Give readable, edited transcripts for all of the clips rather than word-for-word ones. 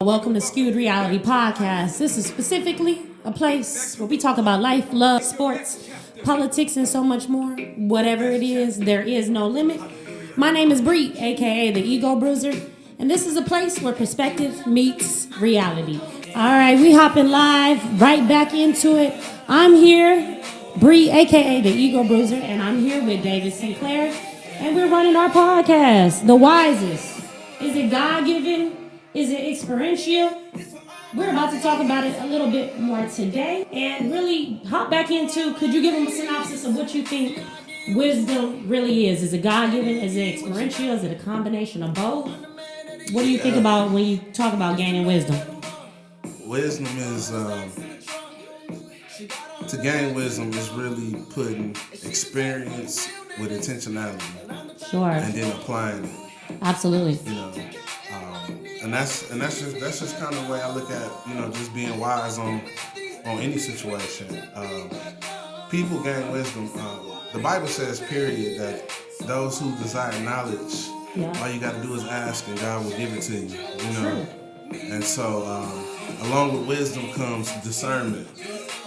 Welcome to Skewed Reality Podcast. This is specifically a place where we talk about life, love, sports, politics, and so much more. Whatever it is, there is no limit. My name is Bree, A.K.A. the Ego Bruiser, and this is a place where perspective meets reality. All right, we hopping live right back into it. I'm here, Bree, A.K.A. the Ego Bruiser, and I'm here with David Sinclair, and we're running our podcast, The Wisest. Is it God-given? Is it experiential? We're about to talk about it a little bit more today and really hop back into, could you give them a synopsis of what you think wisdom really is? Is it God-given? Is it experiential? Is it a combination of both? What do you think about when you talk about gaining wisdom? Wisdom is, to gain wisdom is really putting experience with intentionality. Sure. And then applying it. Absolutely. You know, and that's just kind of the way I look at, just being wise on any situation. People gain wisdom. The Bible says, period, that those who desire knowledge, all you got to do is ask, and God will give it to you. True. And so, along with wisdom comes discernment.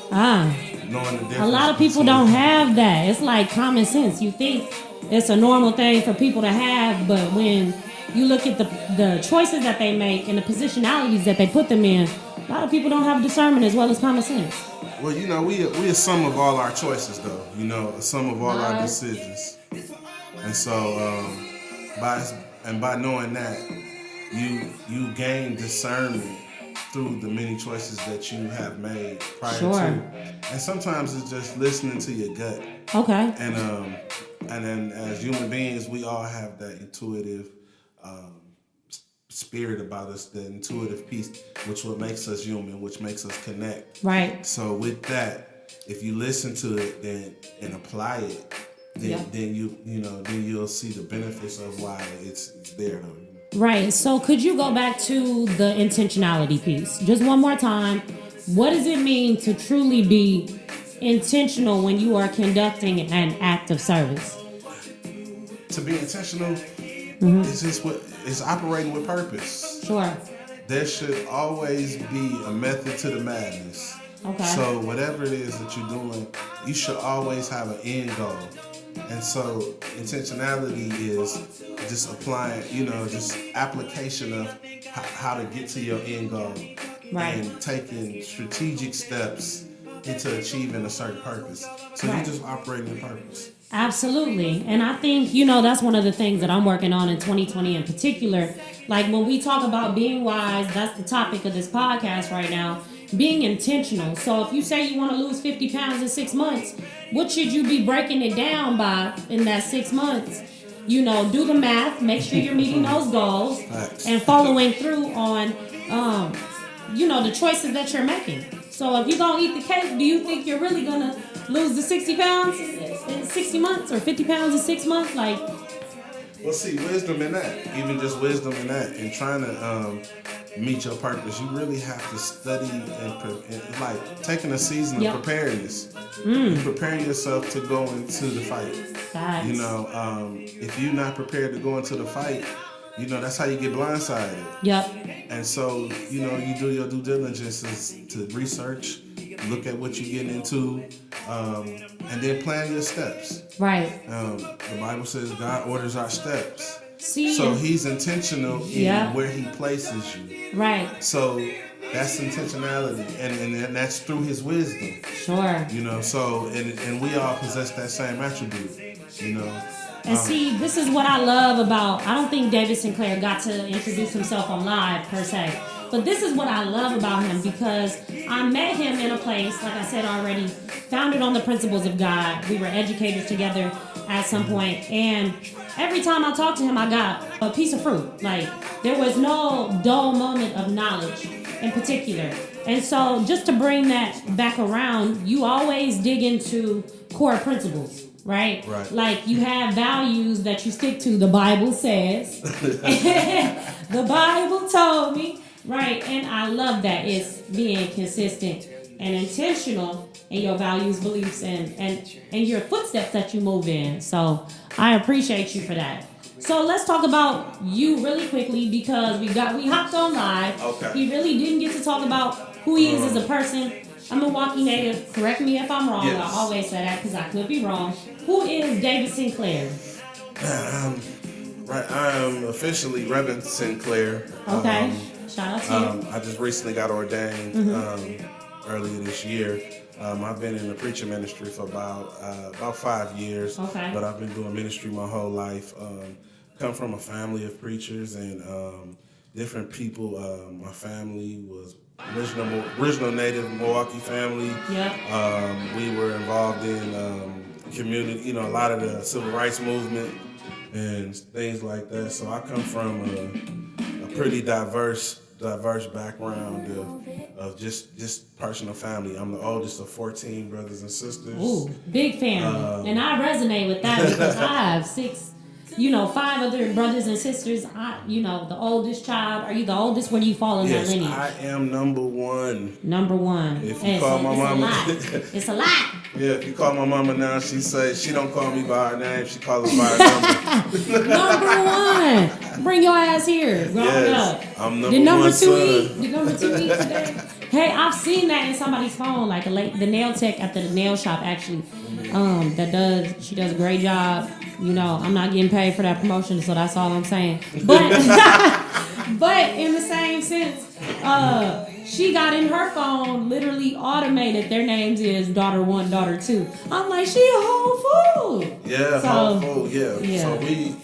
Knowing the difference. A lot of people don't have that. It's like common sense. You think it's a normal thing for people to have, but when you look at the choices that they make and the positionalities that they put them in, a lot of people don't have discernment as well as common sense. Well, we are a sum of all our choices, though. A sum of all our decisions. And so, by knowing that, you gain discernment through the many choices that you have made prior to. And sometimes it's just listening to your gut. Okay. And then as human beings, we all have that intuitive spirit about us, the intuitive piece, which what makes us human, which makes us connect. Right. So with that, if you listen to it then and apply it, then you'll see the benefits of why it's there though. Right. So could you go back to the intentionality piece just one more time? What does it mean to truly be intentional when you are conducting an act of service? To be intentional, it's operating with purpose. Sure. There should always be a method to the madness. Okay. So whatever it is that you're doing, you should always have an end goal. And so intentionality is just applying, just application of how to get to your end goal. Right. And taking strategic steps into achieving a certain purpose. So you're just operating in purpose. Absolutely. And I think, that's one of the things that I'm working on in 2020 in particular. Like when we talk about being wise, that's the topic of this podcast right now, being intentional. So if you say you want to lose 50 pounds in 6 months, what should you be breaking it down by in that 6 months? Do the math, make sure you're meeting those goals and following through on, the choices that you're making. So if you're going to eat the cake, do you think you're really going to lose the 60 pounds in 60 months or 50 pounds in 6 months? Well, see, wisdom in that, even just wisdom in that, and trying to meet your purpose, you really have to study and like taking a season of preparedness. You're preparing yourself to go into the fight. Facts. If you're not prepared to go into the fight, that's how you get blindsided. Yep. And so, you do your due diligence to research, look at what you're getting into, and then plan your steps. Right. The Bible says God orders our steps. See, so he's intentional in where he places you. Right. So that's intentionality, and that's through his wisdom. Sure. So and we all possess that same attribute. And see, this is what I love about, I don't think David Sinclair got to introduce himself on live per se, but this is what I love about him because I met him in a place, like I said already, founded on the principles of God. We were educators together at some point, and every time I talked to him, I got a piece of fruit. Like, there was no dull moment of knowledge in particular. And so just to bring that back around, you always dig into core principles. Right? Like you have values that you stick to. The Bible says. The Bible told me. Right? And I love that. It's being consistent and intentional in your values, beliefs, and your footsteps that you move in. So I appreciate you for that. So let's talk about you really quickly because we hopped on live. Okay. We really didn't get to talk about who he is as a person. I'm a Milwaukee native. Correct me if I'm wrong. Yes. I always say that because I could be wrong. Who is David Sinclair? Right, I am officially Reverend Sinclair. Okay. Shout out to you. I just recently got ordained earlier this year. I've been in the preacher ministry for about 5 years. Okay. But I've been doing ministry my whole life. Come from a family of preachers and different people. My family was original native Milwaukee family. Yeah. We were involved in community, a lot of the civil rights movement and things like that. So I come from a pretty diverse background of just personal family. I'm the oldest of 14 brothers and sisters. Ooh, big family. And I resonate with that because I have 5 other brothers and sisters. The oldest child. Are you the oldest? Where do you fall in that lineage? I am number one. Number one. If you call my mama, it's a lot. Yeah, if you call my mama now, she says she don't call me by her name. She calls us by her number. Number one. Bring your ass here. Growing up. I'm The number one 2 son. eat. The number 2 eat today. Hey, I've seen that in somebody's phone, like the nail tech at the nail shop actually. She does a great job. I'm not getting paid for that promotion, so that's all I'm saying. But but in the same sense, she got in her phone, literally automated. Their names is daughter 1, daughter 2. I'm like, she a whole fool. Yeah, whole fool. Yeah. So we,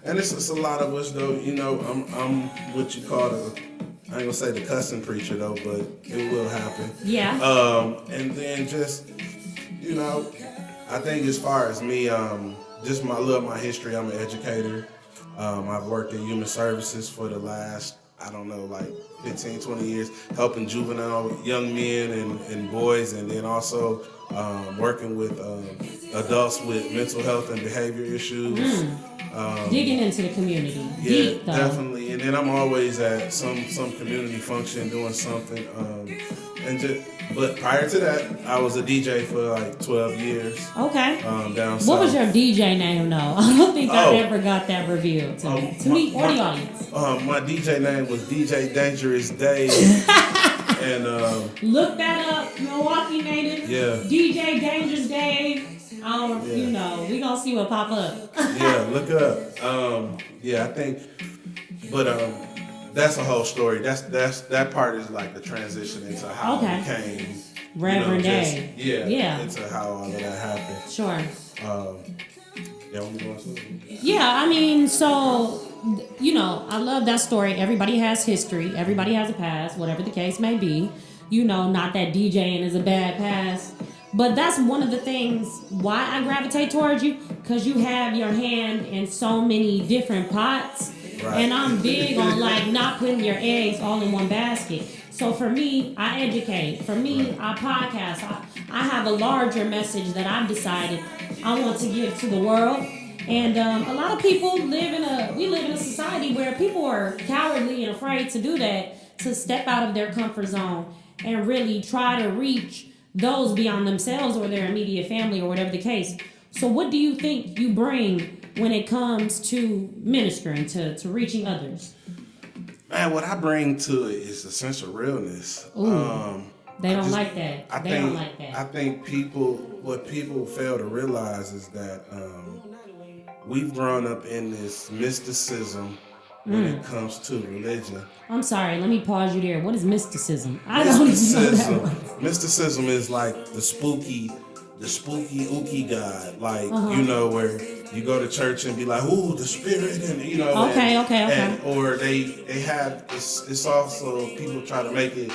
and it's a lot of us though. I'm what you call I ain't gonna say the cussing preacher though, but it will happen. Yeah. And then just, I think as far as me, just my history. I'm an educator. I've worked in human services for the last, 15, 20 years, helping juvenile young men and boys, and then also working with adults with mental health and behavior issues. Digging into the community. Yeah, Deep, though. Definitely. And then I'm always at some community function doing something. But prior to that, I was a DJ for like 12 years. Okay. Down south. What was your DJ name, though? I don't think I ever got that revealed to me or the audience. My DJ name was DJ Dangerous Dave. And look that up, Milwaukee native. Yeah. DJ Dangerous Dave. We gonna see what pop up. Yeah, look up. I think, but that's a whole story. That part is like the transition into how I became Reverend Dave. Yeah. Into how all of that happened. Sure. I love that story. Everybody has history. Everybody has a past, whatever the case may be. Not that DJing is a bad past. But that's one of the things why I gravitate towards you, because you have your hand in so many different pots. Right. And I'm big on not putting your eggs all in one basket. So for me, I educate. For me, I podcast. I have a larger message that I've decided I want to give to the world. And a lot of people live in a society where people are cowardly and afraid to do that, to step out of their comfort zone and really try to reach those beyond themselves or their immediate family or whatever the case. So what do you think you bring when it comes to ministering, to reaching others? Man, what I bring to it is a sense of realness. Ooh, they don't like that. I think what people fail to realize is that we've grown up in this mysticism when it comes to religion. I'm sorry, let me pause you there. What is mysticism? I don't even know that one. Mysticism is like the spooky ookie god, where you go to church and be like, ooh, the spirit, and Okay. Or they have it's also people try to make it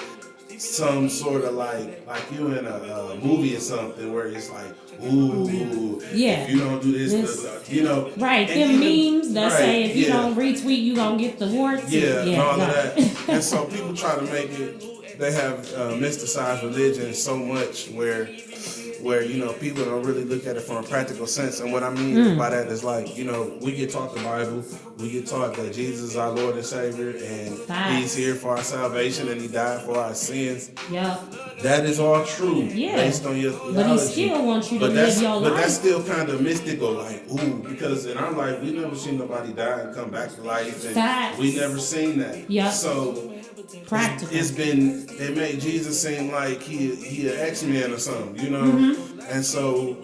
some sort of like you in a movie or something where it's like, ooh, if you don't do this, right? Them memes that say if you don't retweet, you gonna get the warts. And all of that. And so people try to make it. They have mysticized religion so much where where, you know, people don't really look at it from a practical sense. And what I mean by that is like, you know, we get taught the Bible, we get taught that Jesus is our Lord and Savior, and He's here for our salvation, and He died for our sins. Yep. That is all true, based on your theology. But He still wants you to live your life. But that's still kind of mystical, like, because in our life, we never seen nobody die and come back to life, and we never seen that. Yep. So practical. It made Jesus seem like he an X-Men or something, you know? And so,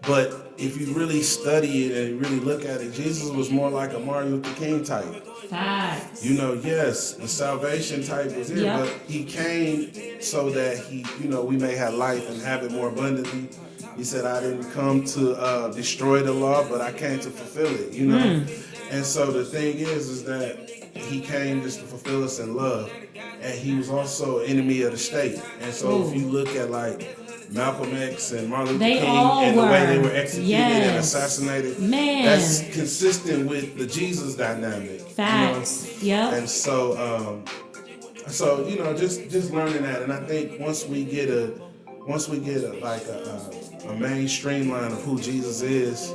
but if you really study it and really look at it, Jesus was more like a Martin Luther King type. Facts. You know, yes, the salvation type was here, but He came so that we may have life and have it more abundantly. He said, I didn't come to destroy the law, but I came to fulfill it, you know? And so the thing is that He came just to fulfill us in love. And He was also an enemy of the state. And so if you look at like Malcolm X and Martin Luther King and the way they were executed and assassinated, that's consistent with the Jesus dynamic. Facts. Yep. And so you know, just learning that. And I think once we get a main streamline of who Jesus is,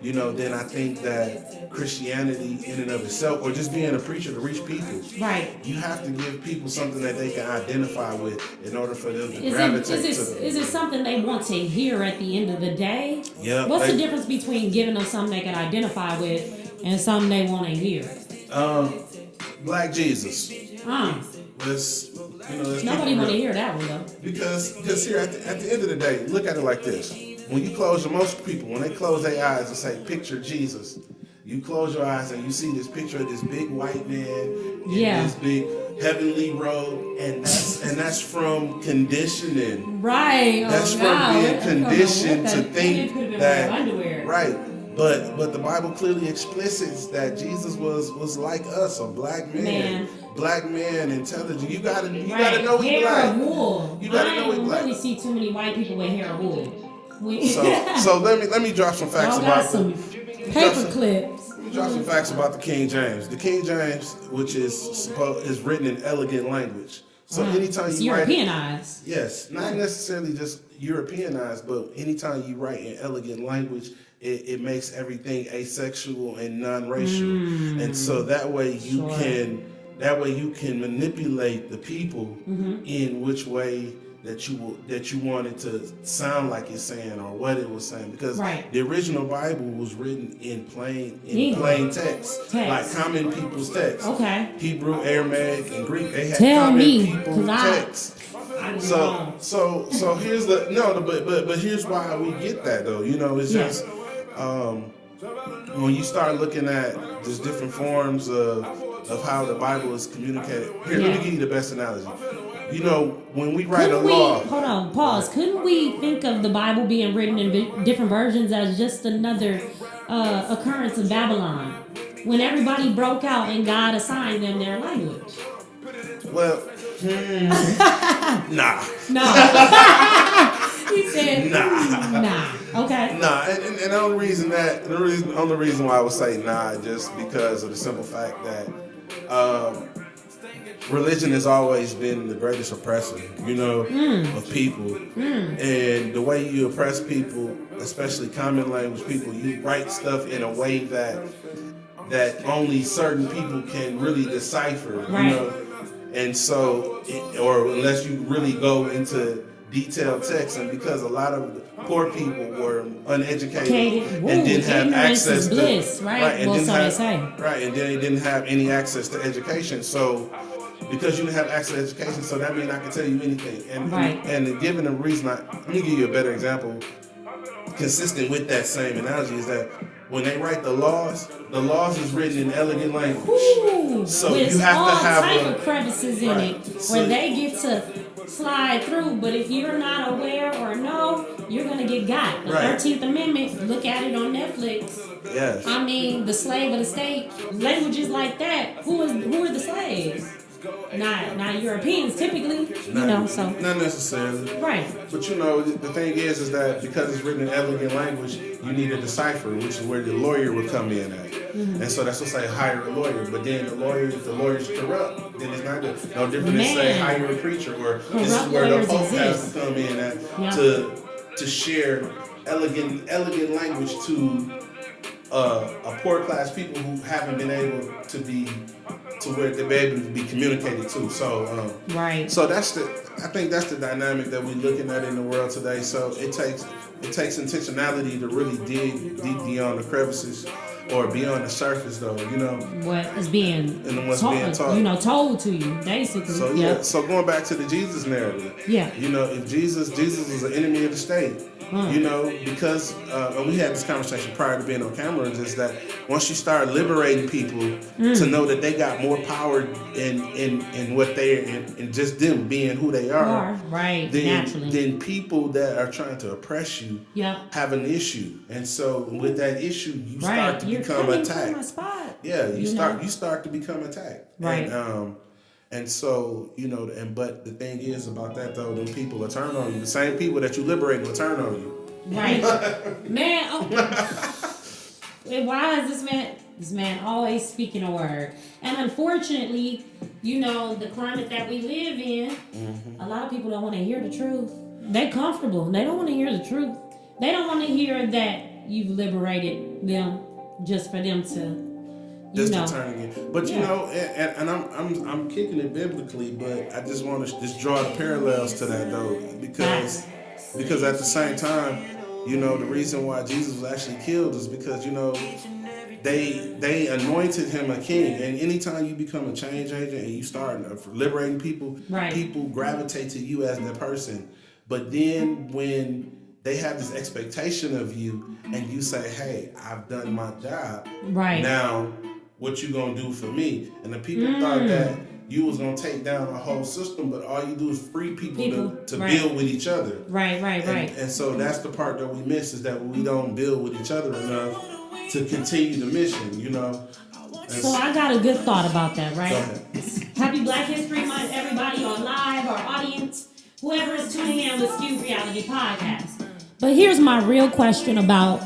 you know, then I think that Christianity in and of itself, or just being a preacher to reach people, you have to give people something that they can identify with in order for them to gravitate to them. Is it something they want to hear at the end of the day? Yeah. What's the difference between giving them something they can identify with and something they want to hear? Black Jesus. Nobody want to hear that one though. Because here at the end of the day, look at it like this. When you most people, when they close their eyes and say, picture Jesus, you close your eyes and you see this picture of this big white man in this big heavenly robe, and that's from conditioning. Right. That's from being conditioned to think that underwear. Right. But the Bible clearly explicits that Jesus was like us, a black man. Black man, intelligent. You gotta know he's black. Hair of wool. You gotta know he's black. I don't really see too many white people with hair of wool. So let me drop some facts about some paper clips. Let me drop some facts about the King James. The King James, which is written in elegant language. So anytime you write, Europeanized. Yes, not necessarily just Europeanized, but anytime you write in elegant language, it makes everything asexual and non-racial, and so that way you can manipulate the people in which way that you want it to sound like it's saying or what it was saying, because the original Bible was written in plain text, like common people's text. Okay. Hebrew, Aramaic, and Greek. They had common people's text. So here's but here's why we get that though. You know, it's just when you start looking at just different forms of how the Bible is communicated. Here, let me give you the best analogy. You know, when we write law... Hold on, pause. Couldn't we think of the Bible being written in different versions as just another occurrence of Babylon? When everybody broke out and God assigned them their language. Well, nah. No. He said, nah. Okay. Nah, and the only reason why I would say nah, just because of the simple fact that religion has always been the greatest oppressor, you know, of people. And the way you oppress people, especially common language people, you write stuff in a way that only certain people can really decipher, you know. And so, or unless you really go into detailed text, and because a lot of the poor people were uneducated and didn't have access to bliss, and then they didn't have any access to education. So because you didn't have access to education, so that means I can tell you anything. And given the reason, let me give you a better example consistent with that same analogy, is that when they write the laws is written in elegant language. Ooh, so you have to have all type of crevices in it where they get to slide through. But if you're not aware or know, you're gonna get got. The 13th Amendment. Look at it on Netflix. Yes. I mean, the slave of the state. Languages like that. Who are the slaves? Not Europeans typically, so. Not necessarily. Right. But the thing is that because it's written in elegant language, you need a decipher, which is where the lawyer would come in at. And so that's what say hire a lawyer. But then if the lawyer's corrupt, then it's not good. No different than say hire a preacher, or this is where the Pope has to come in at to share elegant language to a poor class people who haven't been able to where they're able to be communicated to. So right. So I think that's the dynamic that we're looking at in the world today. So it takes intentionality to really dig deep beyond the crevices or beyond the surface, though. What is being being taught. Told to you, basically. So so going back to the Jesus narrative. Yeah. If Jesus was an enemy of the state. Because and we had this conversation prior to being on camera, is that once you start liberating people to know that they got more power in what they're in just them being who they are, right? Then people that are trying to oppress you have an issue, and so with that issue, you start to become attacked. Yeah, you start to become attacked, right? And so, but the thing is about that, though, them people will turn on you. The same people that you liberate will turn on you. Right. Man, why is this man always speaking a word? And unfortunately, the climate that we live in, a lot of people don't want to hear the truth. They're comfortable. They don't want to hear the truth. They don't want to hear that you've liberated them just for them to... Just to turn again, but and I'm kicking it biblically, but I just want to just draw the parallels to that, though, because at the same time, the reason why Jesus was actually killed is because they anointed him a king, and anytime you become a change agent and you start liberating people, people gravitate to you as that person. But then when they have this expectation of you, and you say, "Hey, I've done my job. Right now, what you gonna do for me?" And the people thought that you was gonna take down the whole system, but all you do is free people to build with each other. Right. And so that's the part that we miss, is that we don't build with each other enough to continue the mission, So I got a good thought about that, right? Happy Black History Month, everybody on live, our audience, whoever is tuning in with Skewed Reality Podcast. But here's my real question about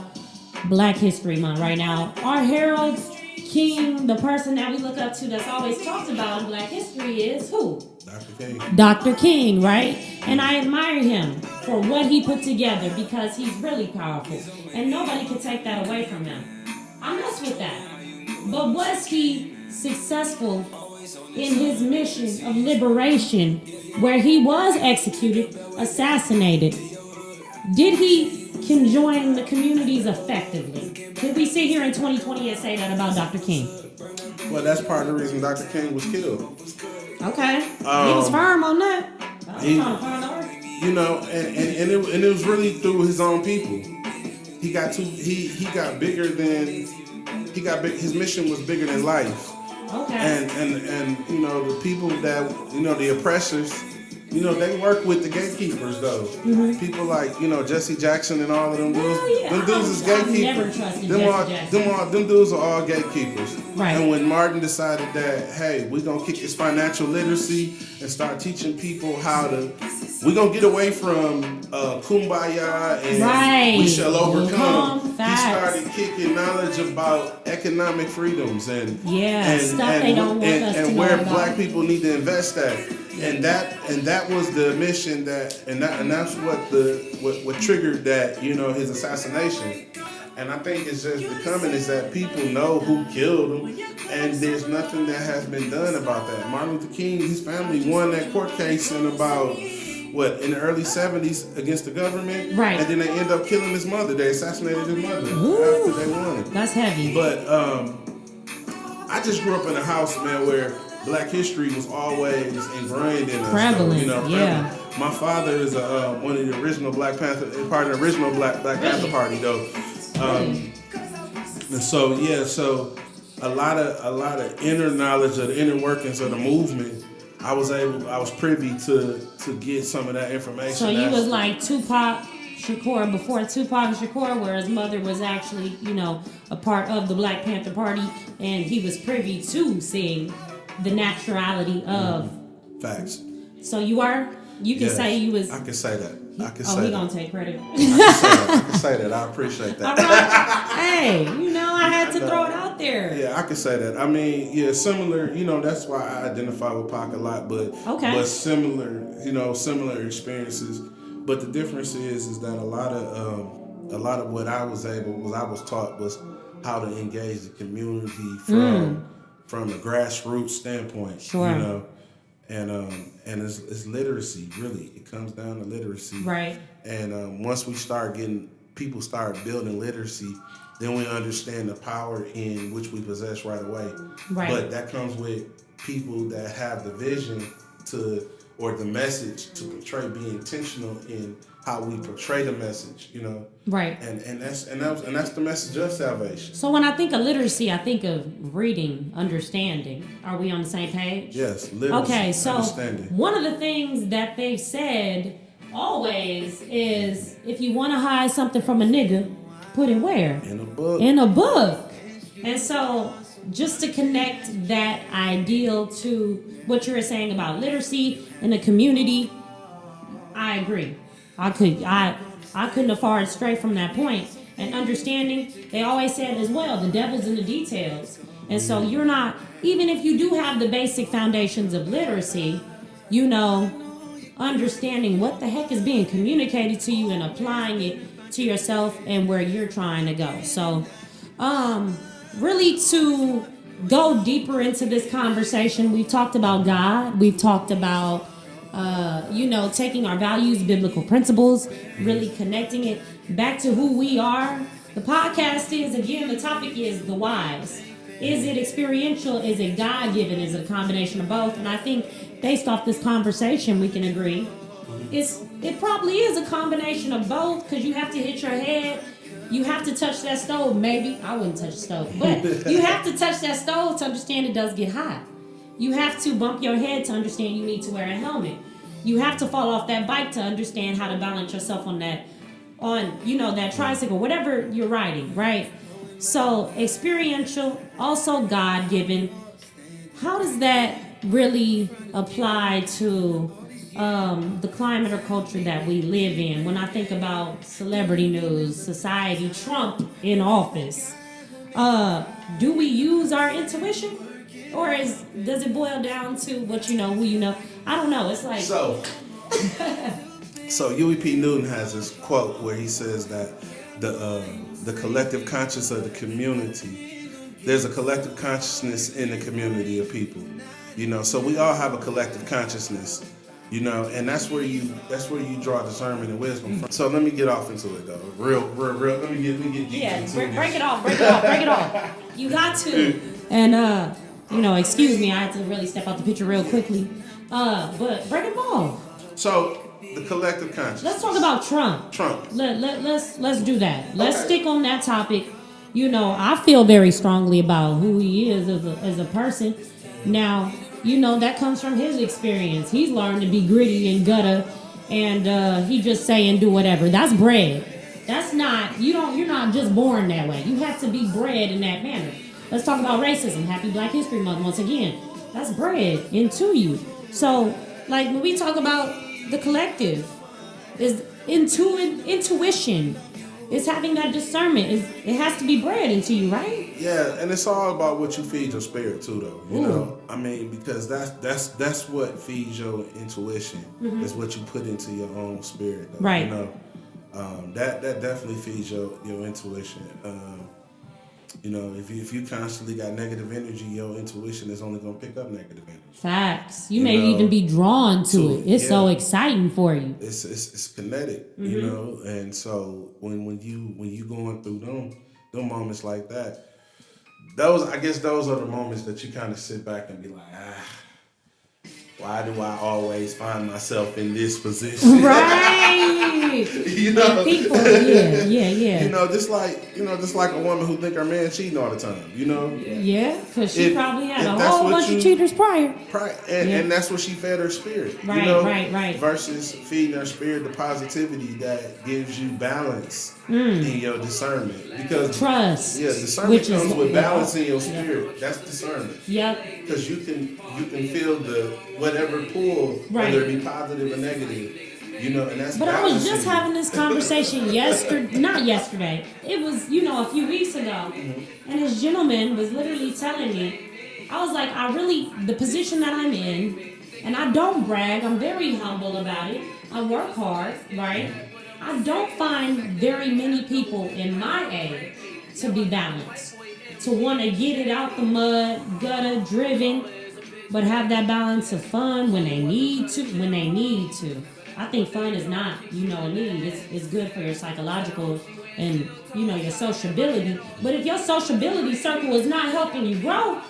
Black History Month right now. Our heralds, King, the person that we look up to that's always talked about in Black history is who? Dr. King. Dr. King, right? And I admire him for what he put together, because he's really powerful. And nobody can take that away from him. I mess with that. But was he successful in his mission of liberation, where he was executed, assassinated? Did he conjoin the communities effectively? Did we sit here in 2020 and say that about Dr. King? Well, that's part of the reason Dr. King was killed. Okay. He was firm on that. And it was really through his own people. He got bigger than his mission was bigger than life. Okay. And the people that the oppressors, they work with the gatekeepers, though. Mm-hmm. People like, Jesse Jackson and all of them dudes. Them dudes is gatekeepers. Never trusted Jesse Jackson. Them dudes are all gatekeepers. Right. And when Martin decided that, hey, we're going to kick this financial literacy and start teaching people we're going to get away from kumbaya and we shall overcome. He started kicking knowledge about economic freedoms and stuff they don't want us to know where about. Black people need to invest at. And that was the mission and that's what triggered that, his assassination. And I think it's just becoming is that people know who killed him, and there's nothing that has been done about that. Martin Luther King, his family won that court case in about in the early 70s against the government, right? And then they end up killing his mother. They assassinated his mother after they won it. That's heavy. But I just grew up in a house, man, where Black history was always ingrained in us. Prevalent, yeah. My father is one of the original Black Panther, part of the original Black Panther Party, though. And so a lot of inner knowledge of the inner workings of the movement, I was privy to get some of that information. So you was like Tupac Shakur before Tupac Shakur, where his mother was actually, a part of the Black Panther Party, and he was privy to seeing the naturality of facts. So you can say you was. I can say that. We gonna take credit. I can say that. I appreciate that. All right. Hey, I had to throw it out there. Yeah, I can say that. I mean, similar. That's why I identify with Pac a lot. But similar, similar experiences But the difference is that a lot of what I was taught was how to engage the community from a grassroots standpoint. Sure. You know, and it's literacy. Really, it comes down to literacy. Right. And once people start building literacy, then we understand the power in which we possess right away. Right. But that comes with people that have the vision or the message to portray, be intentional in how we portray the message, you know. Right. And that's the message of salvation. So when I think of literacy, I think of reading, understanding. Are we on the same page? Yes, literacy. Okay, so understanding. One of the things that they've said always is if you want to hide something from a nigga, put it where? In a book. In a book. And so just to connect that ideal to what you were saying about literacy in the community, I agree. I couldn't have farther stray from that point. And understanding, they always said as well, the devil's in the details. And so you're not, even if you do have the basic foundations of literacy, you know, understanding what the heck is being communicated to you and applying it to yourself and where you're trying to go. So, really to go deeper into this conversation, we've talked about God. We've talked about, taking our values, biblical principles, really connecting it back to who we are. The podcast is, again, the topic is the whys. Is it experiential? Is it God-given? Is it a combination of both? And I think based off this conversation, we can agree it probably is a combination of both, because you have to hit your head. You have to touch that stove, maybe. I wouldn't touch the stove. But you have to touch that stove to understand it does get hot. You have to bump your head to understand you need to wear a helmet. You have to fall off that bike to understand how to balance yourself on that tricycle, whatever you're riding, right? So experiential, also God-given. How does that really apply to the climate or culture that we live in? When I think about celebrity news, society, Trump in office, do we use our intuition? Or does it boil down to what you know, who you know? I don't know. It's like... So Huey Newton has this quote where he says that the collective conscience of the community, there's a collective consciousness in the community of people. You know, so we all have a collective consciousness, you know, and that's where you draw discernment and wisdom from. So let me get off into it though. Real. Let me get deep into it. Break it off. You got to. And excuse me, I had to really step out the picture real quickly. But break it off. So the collective consciousness. Let's talk about Trump. Let's do that. Let's stick on that topic. You know, I feel very strongly about who he is as a person. Now, you know, that comes from his experience. He's learned to be gritty and gutter, and he just say and do whatever. That's bred. That's not, you're not just born that way. You have to be bred in that manner. Let's talk about racism. Happy Black History Month once again. That's bred into you. So, like, when we talk about the collective, is intuition. It's having that discernment. It has to be bred into you, right? Yeah, and it's all about what you feed your spirit too, though. You know, I mean, because that's what feeds your intuition. Is what you put into your own spirit, though. Right. You know, that definitely feeds your intuition. You know, if you constantly got negative energy, your intuition is only going to pick up negative energy. Facts. You may even be drawn to it. It's so exciting for you. It's kinetic, you know. And so when you going through them moments like that, those are the moments that you kind of sit back and be like, why do I always find myself in this position? Right. You know, people, yeah. You know, just like a woman who think her man cheating all the time. You know. Yeah, because she probably had a whole bunch of cheaters prior. And that's what she fed her spirit. Right, you know? right. Versus feeding her spirit the positivity that gives you balance in your discernment. Because trust. Yeah, discernment comes with balance in your spirit. That's discernment. Yep. Because you can feel the whatever pull, whether it be positive or negative. You know, and that's. But I was just having this conversation not yesterday. It was, a few weeks ago, and this gentleman was literally telling me, I was like, the position that I'm in, and I don't brag. I'm very humble about it. I work hard, right? I don't find very many people in my age to be balanced, to want to get it out the mud, gutter driven, but have that balance of fun when they need to. I think fun is not, a need. It's good for your psychological and, your sociability. But if your sociability circle is not helping you grow,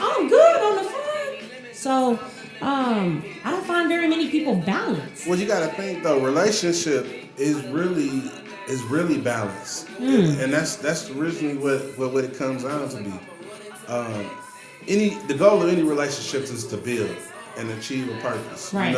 I'm good on the fun. So, I don't find very many people balanced. Well, you got to think though, relationship is really balanced, and that's originally what it comes down to be. The goal of any relationship is to build and achieve a purpose. Right.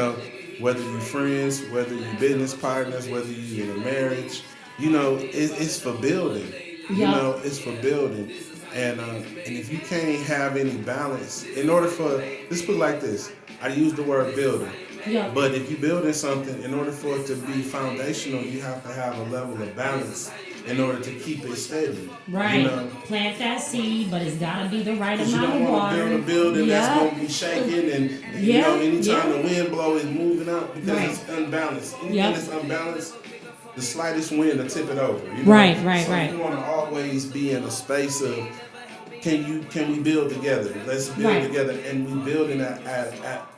Whether you're friends, whether you're business partners, whether you're in a marriage, it's for building. Yep. It's for building. And if you can't have any balance, let's put it like this. I use the word building. Yep. But if you're building something, in order for it to be foundational, you have to have a level of balance in order to keep it steady. Right. Plant that seed, but it's got to be the right amount of water. You don't want to build a building that's going to be shaking and anytime the wind blows, it's moving up because it's unbalanced. Anything that's unbalanced, the slightest wind will tip it over. Right. You want to always be in a space of can we build together? Let's build together, and we building at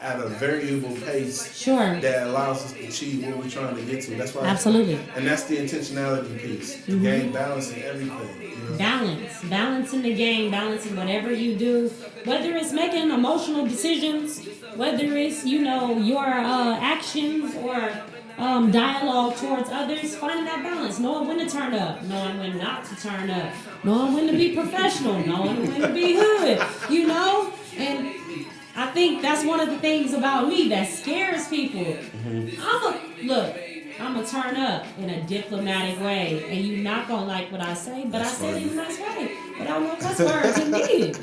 a variable pace. Sure. That allows us to achieve what we're trying to get to. That's why. Absolutely. And that's the intentionality piece. To gain balance in everything. Balance in the game, balance in whatever you do, whether it's making emotional decisions, whether it's your actions or dialogue towards others, finding that balance, knowing when to turn up, knowing when not to turn up, knowing when to be professional, knowing when to be hood, and I think that's one of the things about me that scares people. I'm gonna turn up in a diplomatic way, and you're not gonna like what I say, but I say it in a nice way, without no cuss words indeed.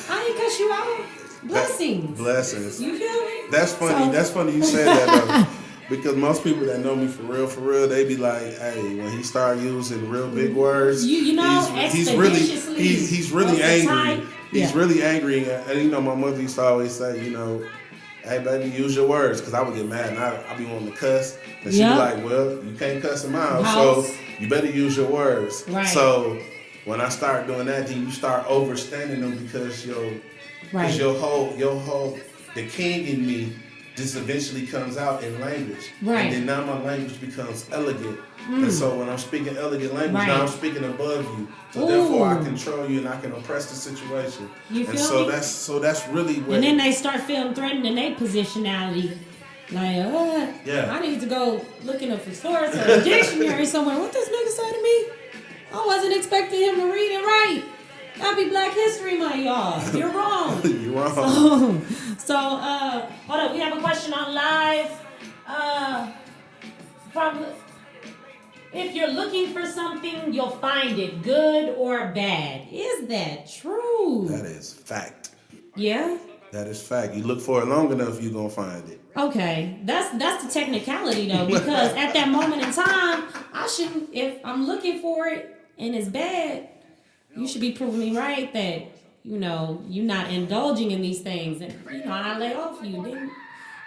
I ain't cuss you out. Blessings. You feel me? That's funny. That's funny you said that though. Because most people that know me for real, they be like, "Hey, when he start using real big words, he's really angry. He's really angry." And my mother used to always say, "Hey, baby, use your words," because I would get mad and I be wanting to cuss, and she'd be like, "Well, you can't cuss them out, so you better use your words." Right. So when I start doing that, then you start overstanding them because your whole the king in me just eventually comes out in language. Right. And then now my language becomes elegant. And so when I'm speaking elegant language, now I'm speaking above you. So therefore I control you and I can oppress the situation. You feel me? That's really what. And then they start feeling threatened in their positionality. Like, I need to go look in a thesaurus or a dictionary somewhere. What this nigga say to me? I wasn't expecting him to read and write. Happy Black History Month, y'all. You're wrong. You're wrong. So, hold up. We have a question on live. From if you're looking for something, you'll find it, good or bad. Is that true? That is fact. Yeah? That is fact. You look for it long enough, you're going to find it. Okay. That's the technicality, though, because at that moment in time, if I'm looking for it and it's bad, you should be proving me right that, you're not indulging in these things. And, I lay off you. Then,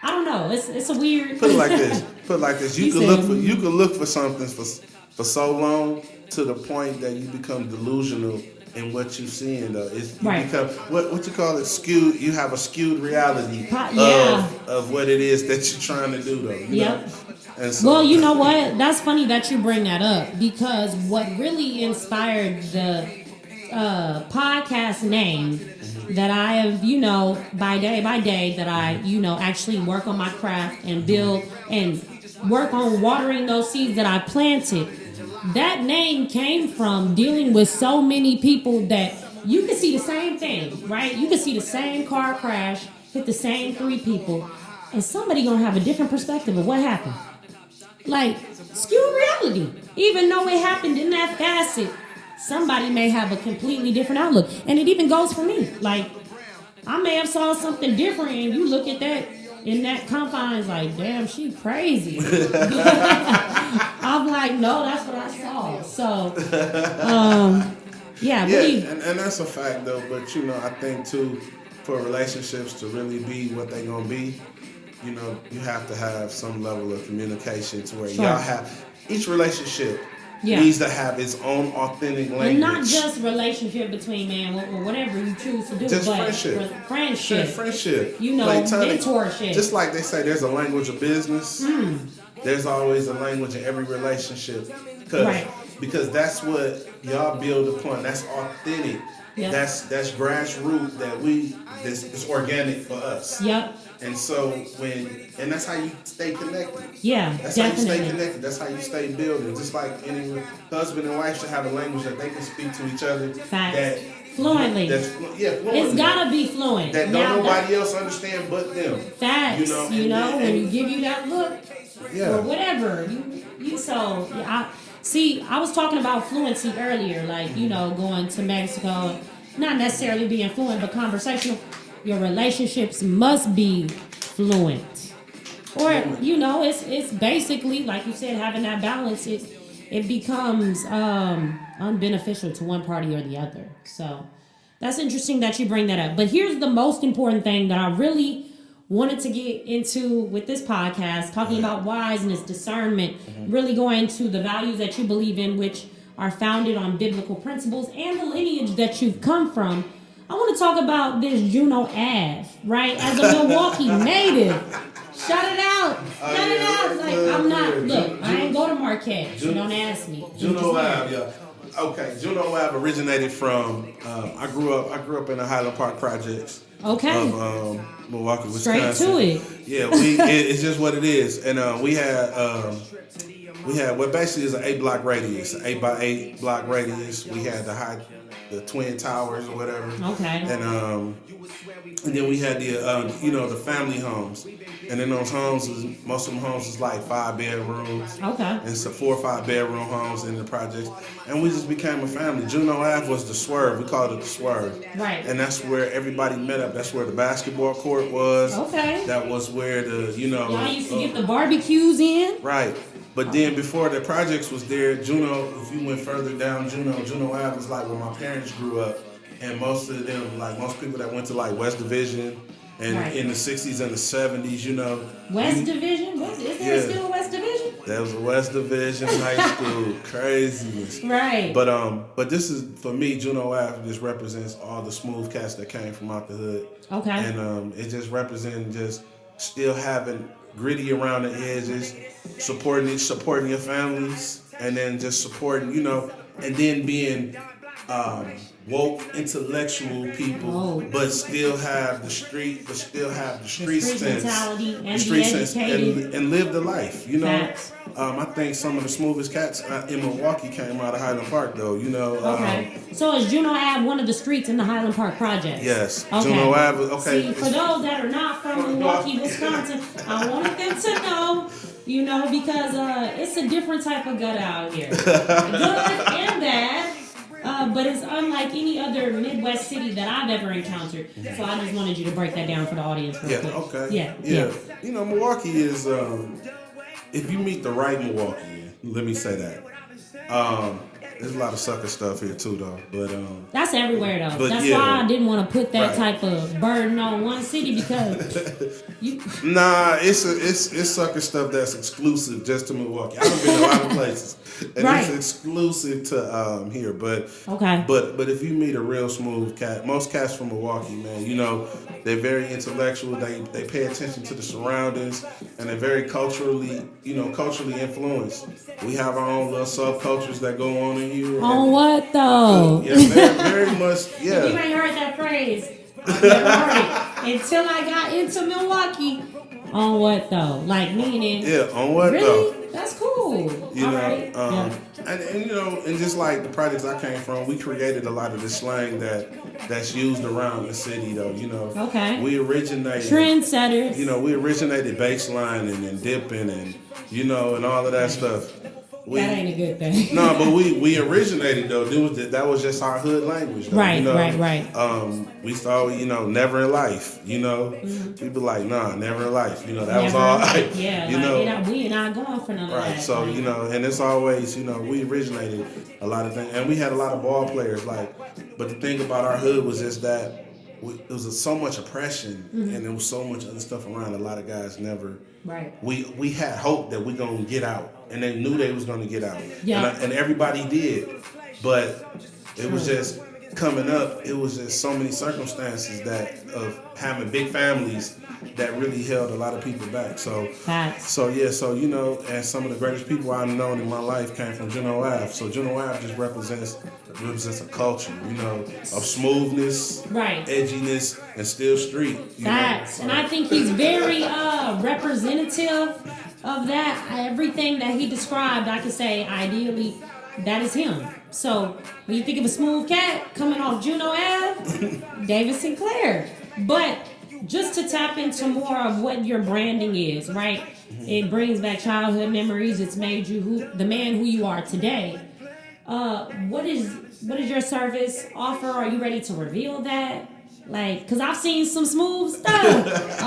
I don't know. It's a weird... Put it like this. You could look for something for so long to the point that you become delusional in what you're seeing, though. Become, what you call it, skewed. You have a skewed reality of what it is that you're trying to do, though. Yep. And so, well, you know what? That's funny that you bring that up, because what really inspired the podcast name that I have, by day that I, actually work on my craft and build and work on watering those seeds that I planted. That name came from dealing with so many people that you can see the same thing, right? You can see the same car crash, hit the same 3 people, and somebody gonna have a different perspective of what happened. Like, skewed reality. Even though it happened in that facet, somebody may have a completely different outlook. And it even goes for me. Like, I may have saw something different, and you look at that in that confines like, damn, she crazy. I'm like, no, that's what I saw. So, and that's a fact, though. But, I think, too, for relationships to really be what they gonna be, you know, you have to have some level of communication to where y'all have each relationship needs to have its own authentic language. And not just relationship between man or whatever you choose to do, just but friendship. Friendship. You know, mentorship. Just like they say, there's a language of business. There's always a language in every relationship. Because that's what y'all build upon. That's authentic. Yep. That's grassroots. It's organic for us. Yep. And so and that's how you stay connected. Yeah, that's definitely. how you stay connected. That's how you stay building. Just like any husband and wife should have a language that they can speak to each other. Facts. Fluently. Fluently. It's gotta be fluent. That nobody else understand but them. Facts. You know, when you give you that look or whatever. I was talking about fluency earlier, like, you know, going to Mexico, not necessarily being fluent, but conversational. Your relationships must be fluent. Or, you know, it's basically, like you said, having that balance, it becomes unbeneficial to one party or the other. So that's interesting that you bring that up. But here's the most important thing that I really wanted to get into with this podcast, talking about wiseness, discernment, really going to the values that you believe in, which are founded on biblical principles and the lineage that you've come from. I want to talk about this Juno Ave, right? As a Milwaukee native. Shout it out. Shout it out. Like, I'm not, look, I ain't go to Marquette. You don't ask me. Juno Ave, yeah. Okay, Juno Ave originated from, I grew up in the Highland Park projects. Okay. Of Milwaukee, Wisconsin. Straight to it. Yeah, it's just what it is. And we had what basically is an 8-block radius, an 8x8 block radius. We had the twin towers or whatever. Okay. And then we had the family homes. And in those homes, most of them homes was like 5 bedrooms. Okay. And so 4 or 5 bedroom homes in the projects. And we just became a family. Juno Ave was the swerve. We called it the swerve. Right. And that's where everybody met up. That's where the basketball court was. Okay. That was where y'all used to get the barbecues in. Right. But then before the projects was there, Juno, if you went further down Juno Ave was like where my parents grew up. And most of them, like most people that went to like West Division and in the 60s and the 70s, you know. West Division? Is there still a West Division? There was a West Division high school. Craziness. Right. But this is, for me, Juno Ave just represents all the smooth cats that came from out the hood. Okay. And it just represents just still having gritty around the edges, supporting your families, and then just supporting, you know, and then being woke, intellectual people, but still have the street sense, mentality, and the street sense, educated. and live the life. You know, Facts. I think some of the smoothest cats in Milwaukee came out of Highland Park, though. You know. Okay. So is Juno Ave one of the streets in the Highland Park project? Yes. Okay. Juno Ave. Okay. See, for those that are not from Milwaukee, Wisconsin, I wanted them to know. You know, because it's a different type of gut out here. Good and bad. But it's unlike any other Midwest city that I've ever encountered. So I just wanted you to break that down for the audience real quick. Okay. Yeah. You know, Milwaukee is, if you meet the right Milwaukee, let me say that. There's a lot of sucker stuff here too, though. But that's everywhere, though. That's why I didn't want to put that type of burden on one city because Nah, it's sucker stuff that's exclusive just to Milwaukee. I've been a lot of places, and it's exclusive to here. But but if you meet a real smooth cat, most cats from Milwaukee, man, you know, they're very intellectual. They pay attention to the surroundings, and they're very culturally influenced. We have our own little subcultures that go on in here. On what though? Yeah, very much. Yeah. You ain't heard that phrase. I've never heard it until I got into Milwaukee. On what though? Like meaning? Yeah, on what really? though? That's cool. You All know, right. and you know, and just like the projects I came from, we created a lot of the slang that's used around the city, though. You know, we originated trendsetters. You know, we originated baselining and dipping and you know and all of that stuff. That ain't a good thing. No, but we originated though. That was just our hood language. Though, right, you know? right. We started, you know, never in life. You know, people like, nah, never in life. You know, that was all. Yeah, you know, we not going for none of that. Right. So you know, and it's always, you know, we originated a lot of things, and we had a lot of ball players. Like, but the thing about our hood was just that it was so much oppression, and there was so much other stuff around. A lot of guys never. Right. We had hope that we're gonna get out, and they knew they was gonna get out, Yeah. and everybody did, but it was just coming up. It was just so many circumstances that of having big families that really held a lot of people back. So, and some of the greatest people I've known in my life came from Juno Ave. So Juno Ave just represents a culture, of smoothness, right, edginess, and still street. Facts. And I think he's very representative of that. Everything that he described, I could say ideally that is him. So when you think of a smooth cat coming off Juno Ave, David Sinclair. But just to tap into more of what your branding is, right? It brings back childhood memories. It's made you the man who you are today. What is your service offer? Are you ready to reveal that? Like, cause I've seen some smooth stuff.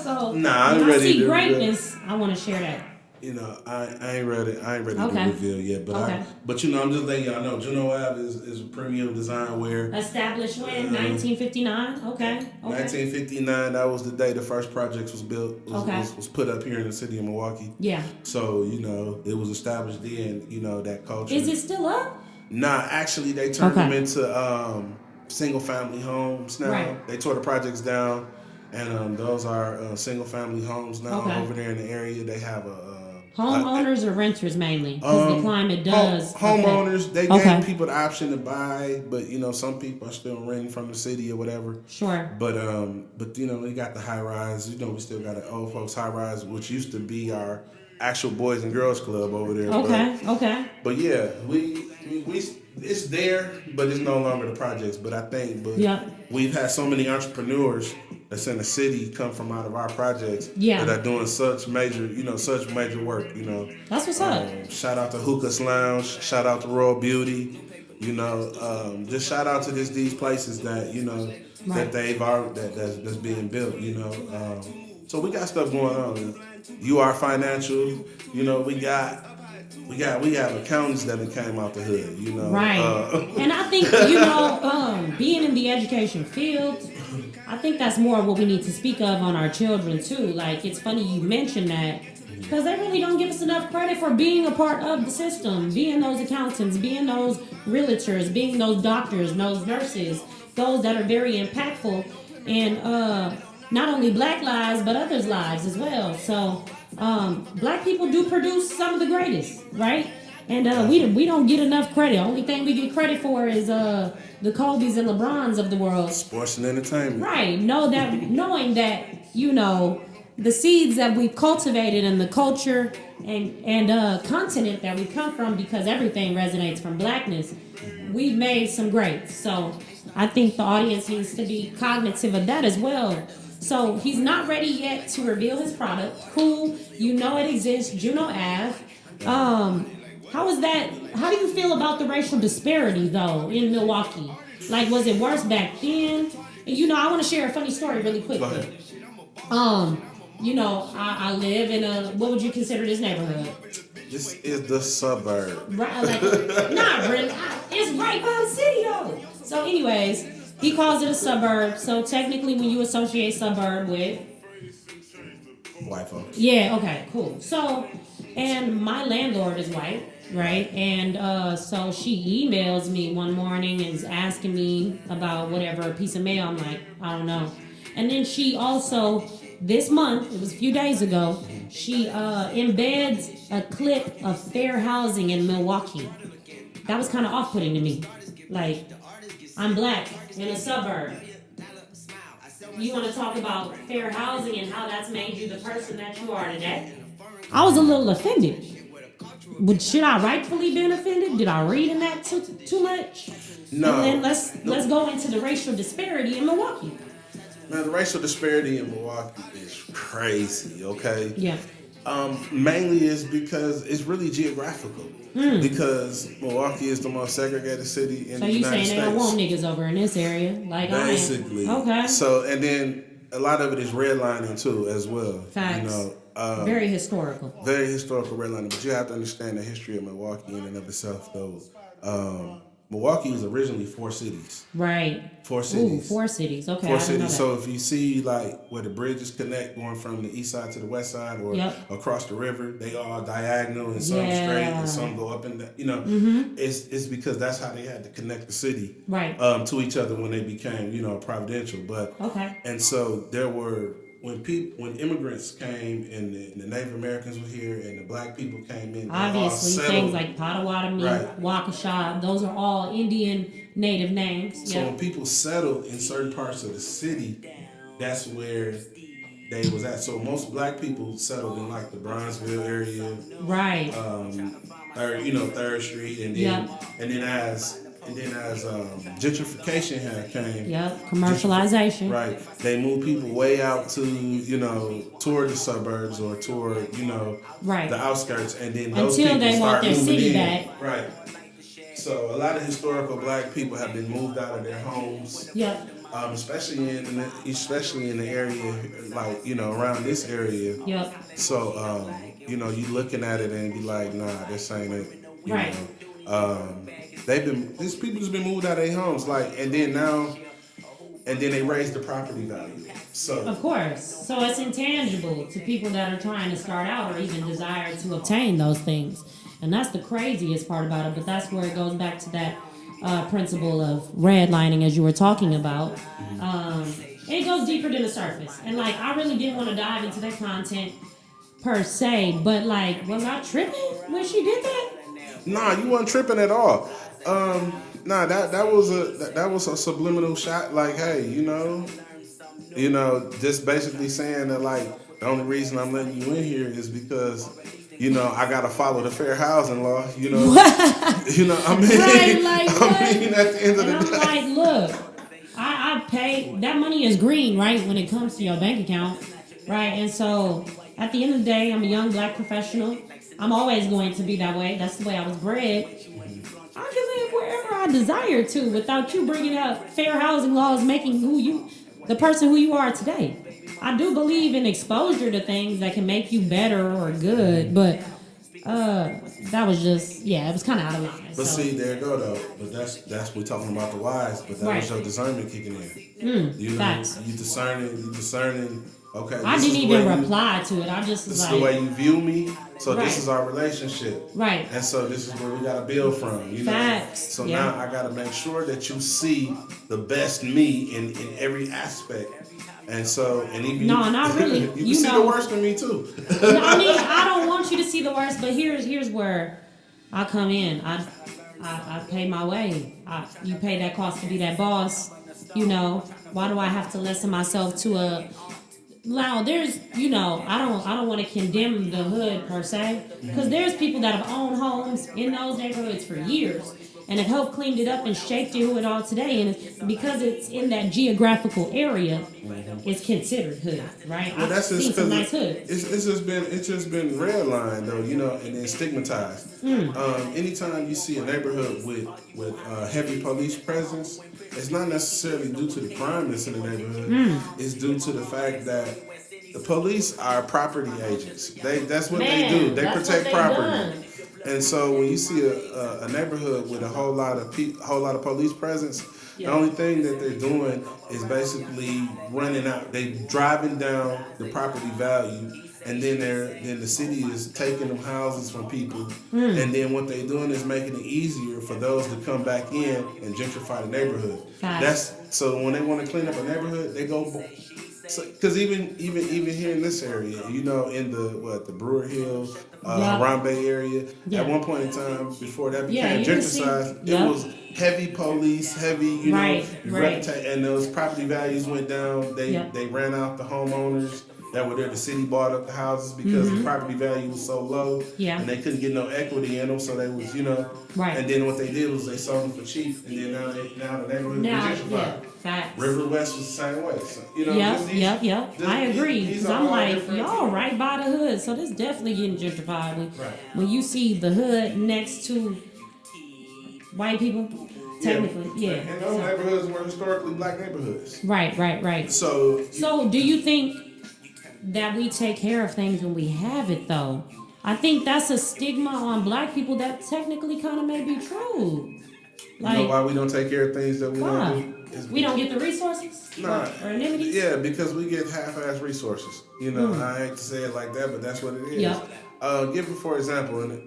So nah, I'm when ready I see to greatness, I want to share that. I ain't ready to reveal yet, but I'm just letting y'all know Juno Ave is a premium design wear. Established when 1959. Okay. 1959. That was the day the first project was built. Was put up here in the city of Milwaukee. Yeah. So it was established then. That culture. Is it still up? Nah, actually they turned them into single family homes now. Right. They tore the projects down, and those are single family homes now over there in the area. They have homeowners or renters mainly, because the climate does. Homeowners, they gave people the option to buy, but some people are still renting from the city or whatever. Sure. But we got the high rise. We still got an old folks high rise, which used to be our actual Boys and Girls Club over there. Okay. But yeah, we it's there, but it's no longer the projects. But I think, we've had so many entrepreneurs that's in the city come from out of our projects that are doing such major work. That's what's up. Shout out to Hookah's Lounge. Shout out to Royal Beauty. Just shout out to these places that that they've that's being built. So we got stuff going on. You are financial. We have accountants that came out the hood, Right. And I think, being in the education field, I think that's more what we need to speak of on our children too. Like, it's funny you mentioned that, because they really don't give us enough credit for being a part of the system, being those accountants, being those realtors, being those doctors, those nurses, those that are very impactful in not only black lives, but others' lives as well. So black people do produce some of the greatest, right? And we don't get enough credit. Only thing we get credit for is the Kobe's and LeBrons of the world. Sports and entertainment. Right. Knowing that, the seeds that we've cultivated and the culture and continent that we come from, because everything resonates from blackness, we've made some greats. So I think the audience needs to be cognitive of that as well. So he's not ready yet to reveal his product. Cool. It exists. Juno Ave. How is that? How do you feel about the racial disparity, though, in Milwaukee? Like, was it worse back then? And, I want to share a funny story really quickly. I live in what would you consider this neighborhood? This is the suburb. Right, not really. It's right by the city, though. So, anyways, he calls it a suburb. So, technically, when you associate suburb with white folks. Yeah, okay, cool. So, and my landlord is white, right? And so she emails me one morning and is asking me about whatever piece of mail. I'm like, I don't know. And then she also, this month, it was a few days ago, she embeds a clip of fair housing in Milwaukee. That was kind of off-putting to me. Like, I'm black in a suburb. You want to talk about fair housing and how that's made you the person that you are today? I was a little offended. But should I rightfully been offended? Did I read in that too much? No. And then let's go into the racial disparity in Milwaukee. Man, the racial disparity in Milwaukee is crazy, okay? Yeah. Mainly is because it's really geographical. Because Milwaukee is the most segregated city in the United States. So you saying they don't want niggas over in this area? Like, basically. Okay. So, and then a lot of it is redlining too, as well. Facts. Very historical. Very historical redlining. But you have to understand the history of Milwaukee in and of itself, though. Milwaukee was originally 4 cities. Right. 4 cities. Ooh, 4 cities. Okay. 4 I didn't know cities. that. So if you see like where the bridges connect, going from the east side to the west side, or across the river, they all diagonal and some straight and some go up and down. You know, it's because that's how they had to connect the city to each other when they became providential. But and so there were. When immigrants came and the Native Americans were here and the black people came in, obviously things like Potawatomi, Waukesha, those are all Indian native names. So when people settled in certain parts of the city, that's where they was at. So most black people settled in like the Bronzeville area, right? Third Street, and then as gentrification had came, commercialization, right? They moved people way out to toward the suburbs or toward the outskirts, and then those until people they want their city back, right? So a lot of historical black people have been moved out of their homes, especially in the area like around this area. So you looking at it and be like, nah, this ain't it. Right. These people's been moved out of their homes, and then they raised the property value. So of course, so it's intangible to people that are trying to start out or even desire to obtain those things, and that's the craziest part about it. But that's where it goes back to that principle of redlining, as you were talking about. It goes deeper than the surface, and I really didn't want to dive into that content per se, but was I tripping when she did that? Nah, you wasn't tripping at all. That was a subliminal shot. Hey, just basically saying that the only reason I'm letting you in here is because I gotta follow the fair housing law. What? I mean, right, I mean, at the end of the day, I'm look, I pay that money is green, right? When it comes to your bank account, right? And so at the end of the day, I'm a young black professional. I'm always going to be that way. That's the way I was bred. I can live wherever I desire to without you bringing up fair housing laws making the person who you are today. I do believe in exposure to things that can make you better or good, but that was just, it was kind of out of line. But see, there you go though. But that's we're talking about the wise. But that was your discernment kicking in. Facts. You discerning. Okay, I didn't even reply to it. I just was this is the way you view me. So this is our relationship. Right. And so this is where we gotta build from. Facts. So now I gotta make sure that you see the best me in every aspect. And so, and even not really. you can see the worst in me too. I mean, I don't want you to see the worst, but here's where I come in. I pay my way. You pay that cost to be that boss. Why do I have to listen myself to a now? There's I don't want to condemn the hood per se, because there's people that have owned homes in those neighborhoods for years and have helped cleaned it up and shaped it who it all today. And it's because it's in that geographical area, it's considered hood, right? Well, that's just some nice hood. It's just been redlined though, and then stigmatized. Anytime you see a neighborhood with heavy police presence, it's not necessarily due to the crime that's in the neighborhood. It's due to the fact that the police are property agents. That's what they do. They protect property. And so when you see a neighborhood with a whole lot of police presence, the only thing that they're doing is basically running out. They driving down the property value, and then the city is taking them houses from people, and then what they're doing is making it easier for those to come back in and gentrify the neighborhood. So when they want to clean up a neighborhood, they go. Because even here in this area, in the Brewer Hill, Harambe area, at one point in time before that became gentrified, it was heavy police, heavy, and those property values went down. They ran out the homeowners that were there. The city bought up the houses because the property value was so low, and they couldn't get no equity in them, so they was, And then what they did was they sold them for cheap, and then now the neighborhood is gentrified. River West was the same way. So, Yep. I agree. Because I'm like, y'all right by the hood, so this definitely getting gentrified. When you see the hood next to white people, technically, And those neighborhoods were historically black neighborhoods. Right. So do you think that we take care of things when we have it, though? I think that's a stigma on black people that technically kind of may be true. You know why we don't take care of things that we don't do? We don't get the resources? Nah. Or amenities? Yeah, because we get half-ass resources. You know, I hate to say it like that, but that's what it is. Yep. Give it, for example, the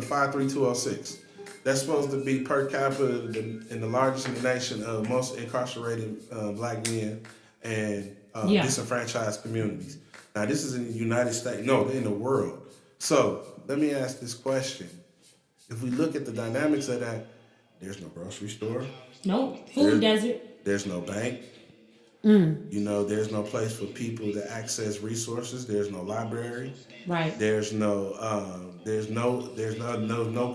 53206. That's supposed to be per capita in the largest in the nation of most incarcerated black men and disenfranchised communities. Now, this is in the United States. No, in the world. So, let me ask this question. If we look at the dynamics of that, there's no grocery store. Nope. Food desert. There's no bank. You know, there's no place for people to access resources. There's no library. Right. There's no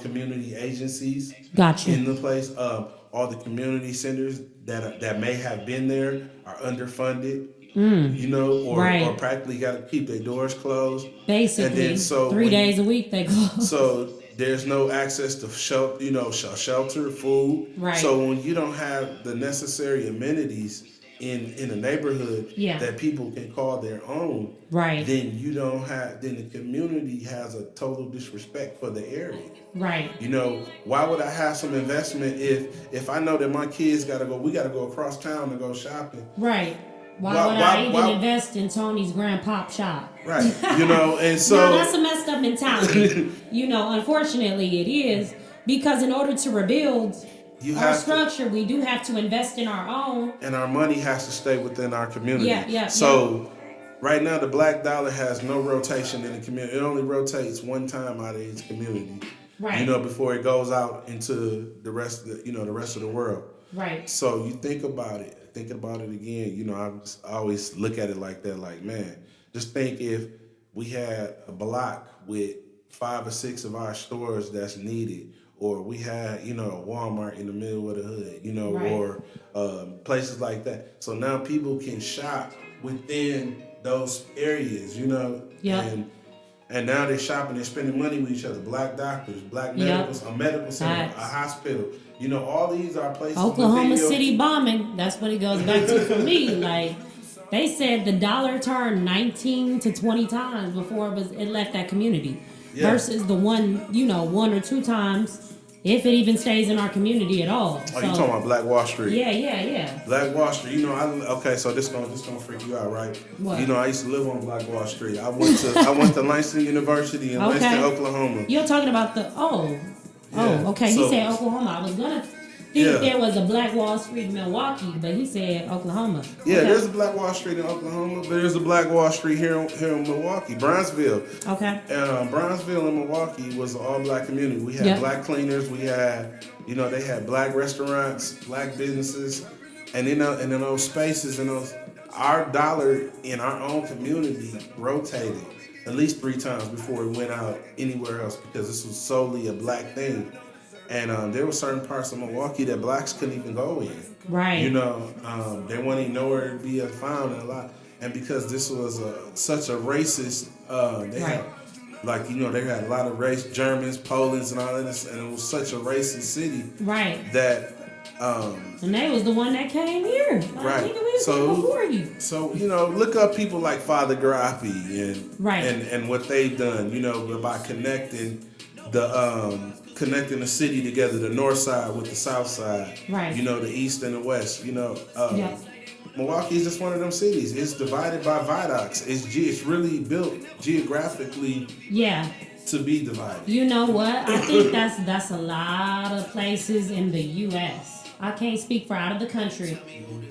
community agencies. Gotcha. In the place. All the community centers that may have been there are underfunded. You know, or practically got to keep their doors closed. Basically, and then, 3 days a week they close. So there's no access to shelter, food. Right. So when you don't have the necessary amenities in a neighborhood that people can call their own, then the community has a total disrespect for the area. Right. You know, why would I have some investment if I know that my kids we gotta go across town to go shopping? Right. Why would I even invest in Tony's grandpop shop? Right. You know, and so no, that's a messed up mentality. You know, unfortunately it is, because in order to rebuild our structure, we do have to invest in our own. And our money has to stay within our community. So right now the black dollar has no rotation in the community. It only rotates one time out of its community. Right. You know, before it goes out into the rest of the world. Right. So you think about it. Thinking about it again, you know, I always look at it like that, like, man, just think if we had a block with 5 or 6 of our stores that's needed, or we had, you know, a Walmart in the middle of the hood, you know, or places like that. So now people can shop within those areas, you know, and now they're shopping, they're spending money with each other. Black doctors, black medicals, a medical center, a hospital. You know, all these are places. Oklahoma City bombing. That's what it goes back to for me. Like, they said the dollar turned 19 to 20 times before it left that community. Versus the one or 2 times, if it even stays in our community at all. Oh, you talking about Black Wall Street? Yeah. Black Wall Street. You know, so this gonna freak you out, right? What? You know, I used to live on Black Wall Street. I went to Langston University in Langston, Oklahoma. You're talking about okay. So, he said Oklahoma. I was gonna think there was a Black Wall Street in Milwaukee, but he said Oklahoma. Yeah, there's a Black Wall Street in Oklahoma, but there's a Black Wall Street here in Milwaukee, Brownsville. Okay. And Brownsville and Milwaukee was an all-black community. We had black cleaners. We had, they had black restaurants, black businesses, and in those spaces, our dollar in our own community rotated at least 3 times before it went out anywhere else, because this was solely a black thing. And there were certain parts of Milwaukee that blacks couldn't even go in. Right. They weren't even nowhere to be found in a lot. And because this was such a racist, they had a lot of race, Germans, Polands, and all this, and it was such a racist city. Right. That. And they was the one that came here. Right. Before you. So, look up people like Father Grappi and what they've done, by connecting the city together, the north side with the south side, right? The east and the west. Milwaukee is just one of them cities. It's divided by viaducts. It's really built geographically. Yeah. To be divided. You know what? I think that's a lot of places in the U.S. I can't speak for out of the country,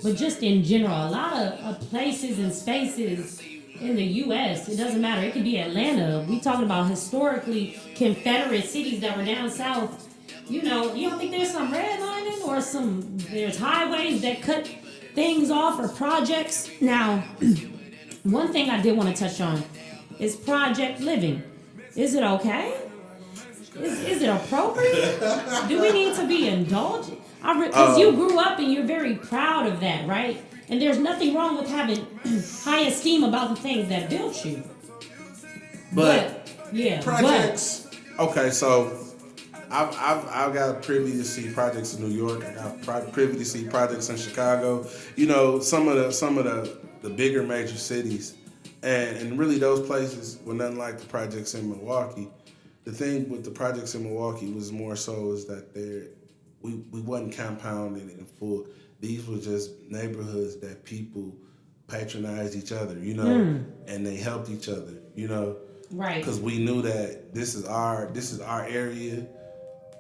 but just in general, a lot of places and spaces in the U.S. It doesn't matter. It could be Atlanta. We talking about historically Confederate cities that were down south. You don't think there's some redlining or there's highways that cut things off or projects? Now, one thing I did want to touch on is project living. Is it okay? Is it appropriate? Do we need to be indulgent? Because you grew up and you're very proud of that, right? And there's nothing wrong with having high esteem about the things that built you. But projects. Okay, so I've got privy to see projects in New York. I got privy to see projects in Chicago. Some of the bigger major cities, and really those places were nothing like the projects in Milwaukee. The thing with the projects in Milwaukee was more so is that we wasn't compounded in full. These were just neighborhoods that people patronized each other, and they helped each other, Right. Because we knew that this is our area.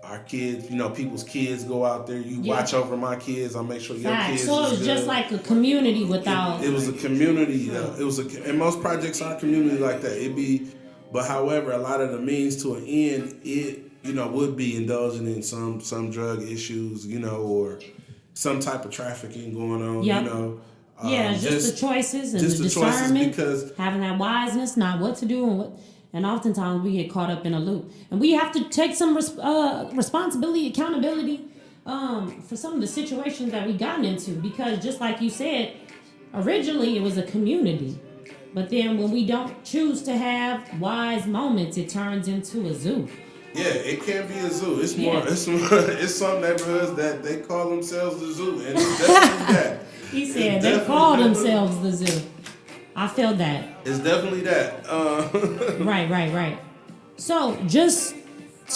Our kids, people's kids go out there. You watch over my kids. I make sure your kids. So it was is just good. like a community without. It was a community. It was and most projects are community like that. But however, a lot of the means to an end, it would be indulging in some drug issues, or some type of trafficking going on, just the choices and the discernment, because having that wiseness, not what to do and what. And oftentimes we get caught up in a loop, and we have to take some responsibility, accountability for some of the situations that we gotten into. Because just like you said, originally it was a community, but then when we don't choose to have wise moments, it turns into a zoo. Yeah, it can be a zoo. It's more. It's some neighborhoods that they call themselves the zoo, and it's definitely that. He said they call themselves the zoo. I feel that. It's definitely that. Right. So, just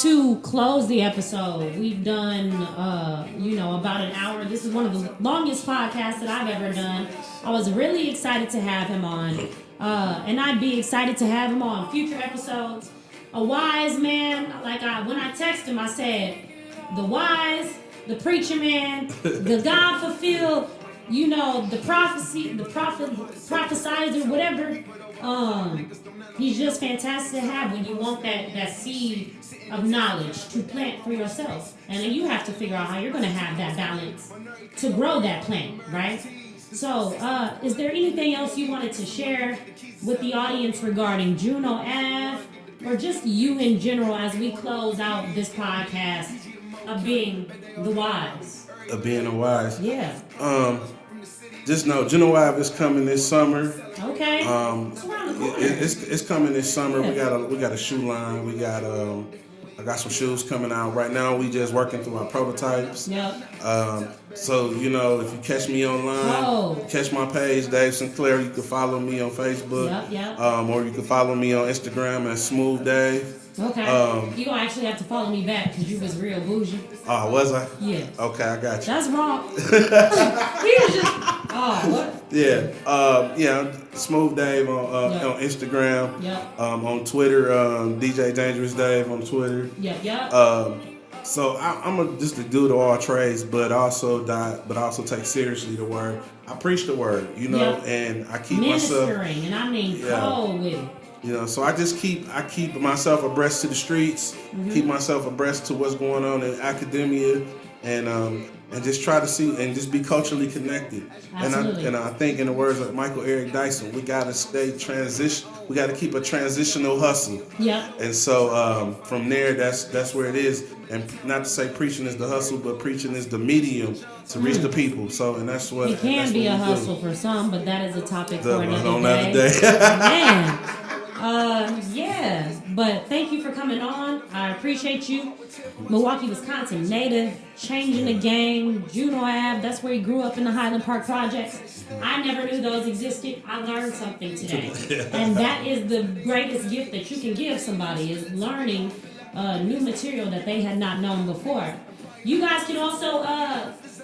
to close the episode, we've done, about an hour. This is one of the longest podcasts that I've ever done. I was really excited to have him on, and I'd be excited to have him on future episodes. A wise man, when I texted him, I said, the wise, the preacher man, the God fulfilled. The prophecy, the prophesizer, whatever. He's just fantastic to have when you want that seed of knowledge to plant for yourself. And then you have to figure out how you're going to have that balance to grow that plant, right? So, is there anything else you wanted to share with the audience regarding Juno Ave, or just you in general as we close out this podcast of being the wise? Of being a wise. Yeah. Just know, Juno Ave is coming this summer. Okay. It's coming this summer. Yeah. We got a shoe line. I got some shoes coming out right now. We just working through our prototypes. Yep. So if you catch me online, catch my page, Dave Sinclair. You can follow me on Facebook. Yep. Or you can follow me on Instagram at Smooth Dave. Okay. You gonna actually have to follow me back because you was real bougie. Oh, was I? Yeah. Okay, I got you. That's wrong. He was just. Oh, what? Yeah. Smooth Dave on Instagram. Yep. On Twitter, DJ Dangerous Dave on Twitter. Yep. So I'm just a dude of all trades, but also take seriously the word. I preach the word, and I keep myself ministering, and I mean cold with it. So I keep myself abreast to the streets, keep myself abreast to what's going on in academia, and just try to see and just be culturally connected. Absolutely. And I think in the words of Michael Eric Dyson, we gotta stay transition. We gotta keep a transitional hustle. Yeah. And so from there, that's where it is. And not to say preaching is the hustle, but preaching is the medium to reach the people. So and that's what it can be a hustle for some, but that is a topic for another day. Man. But thank you for coming on. I appreciate you. Milwaukee, Wisconsin native, changing the game. Juno Ave, that's where he grew up in the Highland Park projects. I never knew those existed. I learned something today. And that is the greatest gift that you can give somebody, is learning new material that they had not known before. You guys can also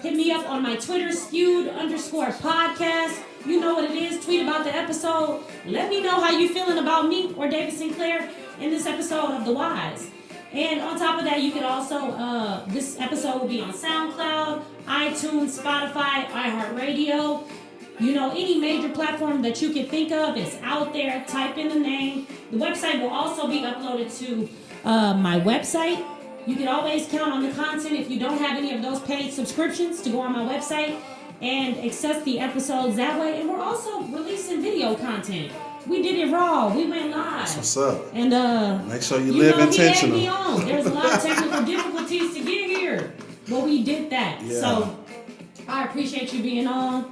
hit me up on my Twitter, skewed_podcast. You know what it is. Tweet about the episode. Let me know how you feeling about me or David Sinclair in this episode of The Wise. And on top of that, you can also, this episode will be on SoundCloud, iTunes, Spotify, iHeartRadio. Any major platform that you can think of is out there. Type in the name. The website will also be uploaded to my website. You can always count on the content if you don't have any of those paid subscriptions to go on my website and access the episodes that way. And we're also releasing video content. We did it raw. We went live. That's what's up. And make sure you live intentional. He had me on. There's a lot of technical difficulties to get here, but we did that. Yeah. So I appreciate you being on.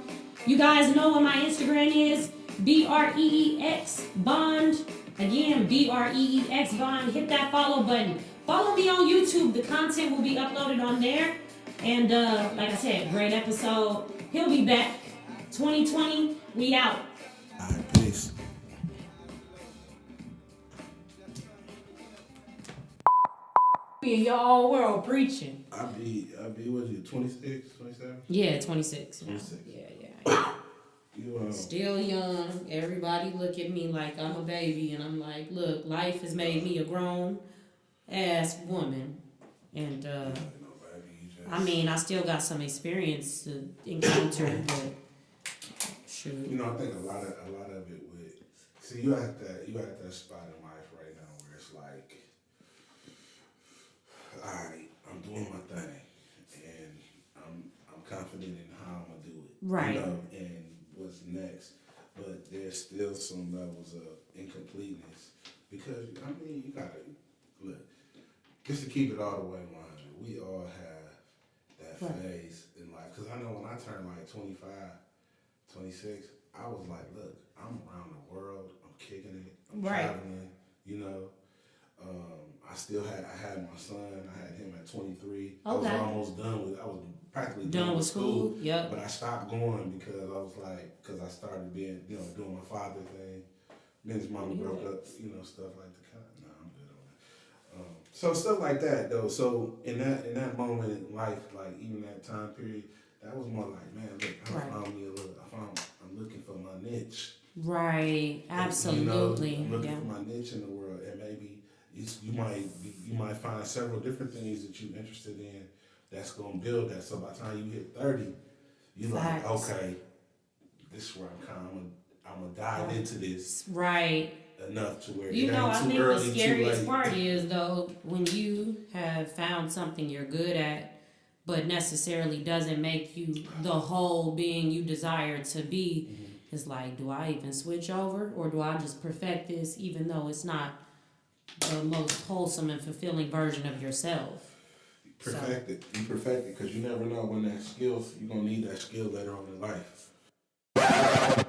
You guys know what my Instagram is, BREEX Bond. Again, BREEX Bond. Hit that follow button. Follow me on YouTube. The content will be uploaded on there. And like I said, great episode. He'll be back. 2020, we out. All right, peace. In your own world preaching. what you, 26, 27? Yeah, 26. 26. Yeah. You, Still young. Everybody look at me like I'm a baby, and I'm like, look, life has made me a grown ass woman, and I mean, I still got some experience to encounter, but shoot. you know, I think a lot of it with, see, you at that spot in life right now where it's like, all right, I'm doing my thing, and I'm confident in how I'm gonna do it, right? You know, and what's next, but there's still some levels of incompleteness because I mean, you gotta look. Just to keep it all the way in line, we all have that phase in life. Because I know when I turned like 25, 26, I was like, look, I'm around the world, I'm kicking it, I'm traveling, you know. I had my son, I had him at 23. I was almost done I was practically done with school. Yep. But I stopped going because I was like, because I started being, you know, doing my father thing. Then his mama broke up, you know, stuff like that. No, I'm good on that. So stuff like that though. So in that moment in life, like even that time period, that was more like, man, look, I'm looking for my niche. Right, absolutely. You know, I'm looking for my niche in the world, and maybe you might find several different things that you're interested in that's gonna build that. So by the time you hit 30, you're like, okay, this is where I'm gonna dive into this. Right. Enough to where you know, I think early, the scariest part is though when you have found something you're good at, but necessarily doesn't make you the whole being you desire to be. Mm-hmm. It's like, do I even switch over, or do I just perfect this, even though it's not the most wholesome and fulfilling version of yourself? You perfect it because you never know when that skill you're gonna need that skill later on in life.